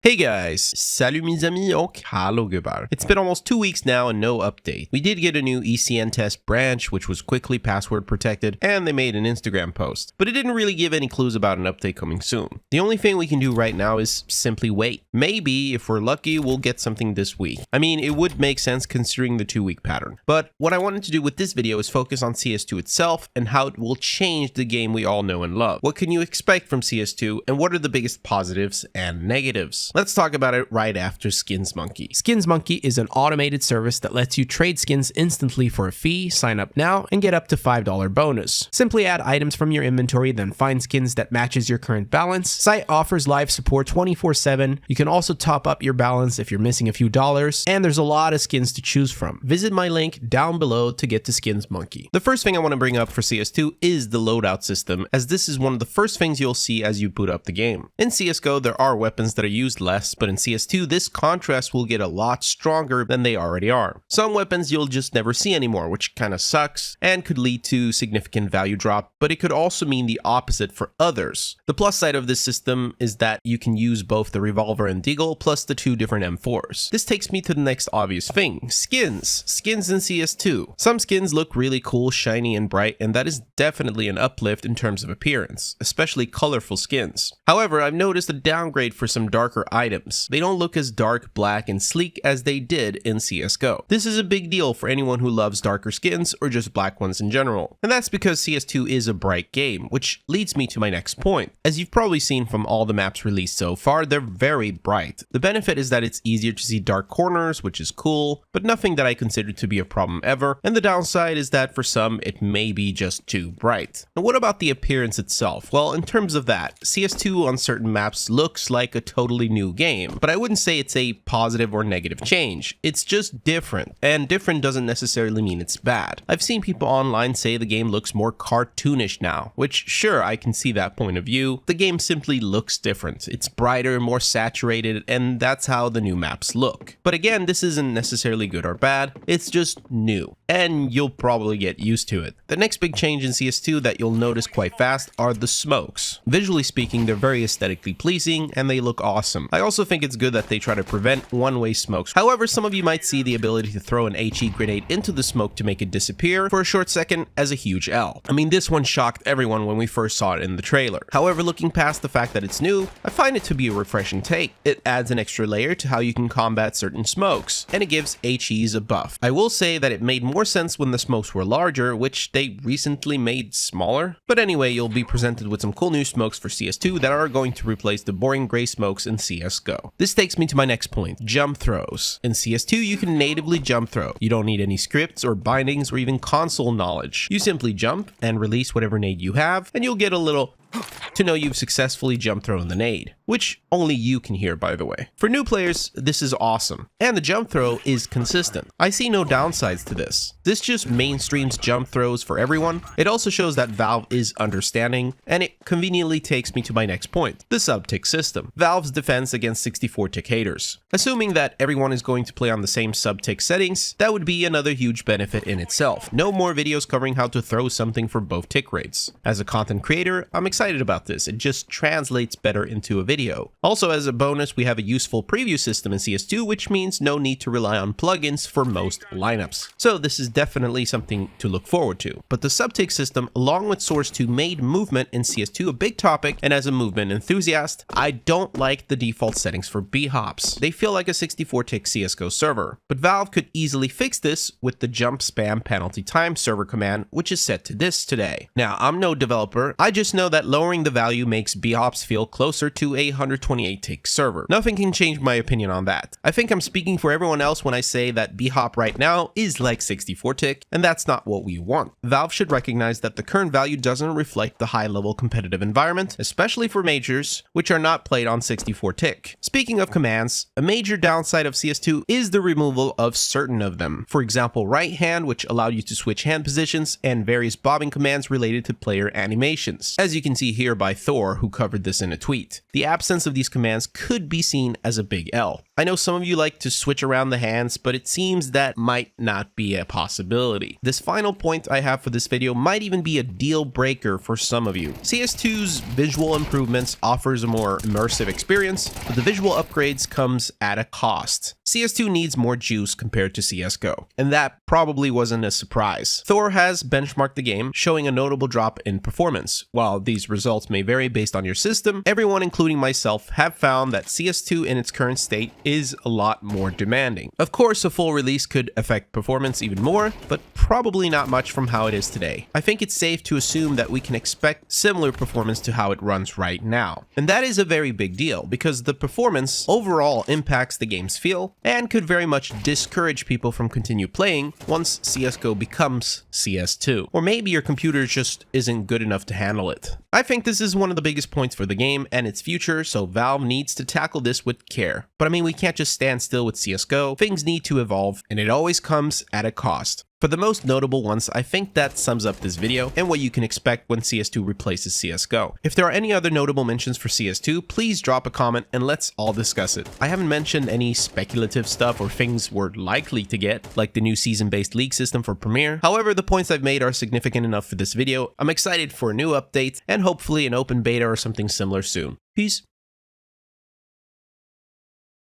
Hey guys, salut mes amis och hallå gubbar. It's been almost 2 weeks now and no update. We did get a new ECN test branch which was quickly password protected and they made an Instagram post, but it didn't really give any clues about an update coming soon. The only thing we can do right now is simply wait. Maybe, if we're lucky, we'll get something this week. I mean, it would make sense considering the 2-week pattern. But what I wanted to do with this video is focus on CS2 itself and how it will change the game we all know and love. What can you expect from CS2 and what are the biggest positives and negatives? Let's talk about it right after Skins Monkey. Skins Monkey is an automated service that lets you trade skins instantly for a fee, sign up now, and get up to $5 bonus. Simply add items from your inventory, then find skins that matches your current balance. Site offers live support 24/7. You can also top up your balance if you're missing a few dollars, and there's a lot of skins to choose from. Visit my link down below to get to Skins Monkey. The first thing I want to bring up for CS2 is the loadout system, as this is one of the first things you'll see as you boot up the game. In CSGO, there are weapons that are used less, but in CS2, this contrast will get a lot stronger than they already are. Some weapons you'll just never see anymore, which kinda sucks, and could lead to significant value drop, but it could also mean the opposite for others. The plus side of this system is that you can use both the revolver and deagle, plus the 2 different M4s. This takes me to the next obvious thing, skins. Skins in CS2. Some skins look really cool, shiny, and bright, and that is definitely an uplift in terms of appearance, especially colorful skins. However, I've noticed a downgrade for some darker items. They don't look as dark, black, and sleek as they did in CSGO. This is a big deal for anyone who loves darker skins or just black ones in general. And that's because CS2 is a bright game, which leads me to my next point. As you've probably seen from all the maps released so far, they're very bright. The benefit is that it's easier to see dark corners, which is cool, but nothing that I consider to be a problem ever. And the downside is that for some, it may be just too bright. Now, what about the appearance itself? Well, in terms of that, CS2 on certain maps looks like a totally new game. But I wouldn't say it's a positive or negative change. It's just different, and different doesn't necessarily mean it's bad. I've seen people online say the game looks more cartoonish now, which sure, I can see that point of view. The game simply looks different. It's brighter, more saturated, and that's how the new maps look. But again, this isn't necessarily good or bad, it's just new, and you'll probably get used to it. The next big change in CS2 that you'll notice quite fast are the smokes. Visually speaking, they're very aesthetically pleasing, and they look awesome. I also think it's good that they try to prevent one-way smokes. However, some of you might see the ability to throw an HE grenade into the smoke to make it disappear for a short second as a huge L. I mean, this one shocked everyone when we first saw it in the trailer. However, looking past the fact that it's new, I find it to be a refreshing take. It adds an extra layer to how you can combat certain smokes, and it gives HEs a buff. I will say that it made more sense when the smokes were larger, which they recently made smaller. But anyway, you'll be presented with some cool new smokes for CS2 that are going to replace the boring gray smokes in CSGO. This takes me to my next point, jump throws. In CS2, you can natively jump throw. You don't need any scripts or bindings or even console knowledge. You simply jump and release whatever nade you have, and you'll get a little to know you've successfully jump thrown the nade, which only you can hear, by the way. For new players, this is awesome, and the jump throw is consistent. I see no downsides to this. This just mainstreams jump throws for everyone. It also shows that Valve is understanding, and it conveniently takes me to my next point, the sub-tick system. Valve's defense against 64-tick haters. Assuming that everyone is going to play on the same sub-tick settings, that would be another huge benefit in itself. No more videos covering how to throw something for both tick rates. As a content creator, I'm excited about this. It just translates better into a video. Also, as a bonus, we have a useful preview system in CS2, which means no need to rely on plugins for most lineups. So this is definitely something to look forward to. But the sub-tick system, along with Source 2, made movement in CS2 a big topic, and as a movement enthusiast, I don't like the default settings for Bhops. They feel like a 64-tick CSGO server. But Valve could easily fix this with the jump spam penalty time server command, which is set to this today. Now, I'm no developer, I just know that lowering the value makes Bhops feel closer to a 128-tick server. Nothing can change my opinion on that. I think I'm speaking for everyone else when I say that Bhop right now is like 64-tick, and that's not what we want. Valve should recognize that the current value doesn't reflect the high-level competitive environment, especially for majors, which are not played on 64-tick. Speaking of commands, a major downside of CS2 is the removal of certain of them. For example, right hand, which allowed you to switch hand positions, and various bobbing commands related to player animations. As you can see here by Thor, who covered this in a tweet. The absence of these commands could be seen as a big L. I know some of you like to switch around the hands, but it seems that might not be a possibility. This final point I have for this video might even be a deal breaker for some of you. CS2's visual improvements offers a more immersive experience, but the visual upgrades comes at a cost. CS2 needs more juice compared to CSGO, and that probably wasn't a surprise. Thor has benchmarked the game, showing a notable drop in performance. While these results may vary based on your system, everyone, including myself, have found that CS2 in its current state is a lot more demanding. Of course, a full release could affect performance even more, but probably not much from how it is today. I think it's safe to assume that we can expect similar performance to how it runs right now. And that is a very big deal, because the performance overall impacts the game's feel, and could very much discourage people from continue playing once CSGO becomes CS2. Or maybe your computer just isn't good enough to handle it. I think this is one of the biggest points for the game and its future, so Valve needs to tackle this with care. But I mean, we can't just stand still with CSGO. Things need to evolve, and it always comes at a cost. For the most notable ones, I think that sums up this video and what you can expect when CS2 replaces CSGO. If there are any other notable mentions for CS2, please drop a comment and let's all discuss it. I haven't mentioned any speculative stuff or things we're likely to get, like the new season-based league system for Premier. However, the points I've made are significant enough for this video. I'm excited for a new update and hopefully an open beta or something similar soon. Peace.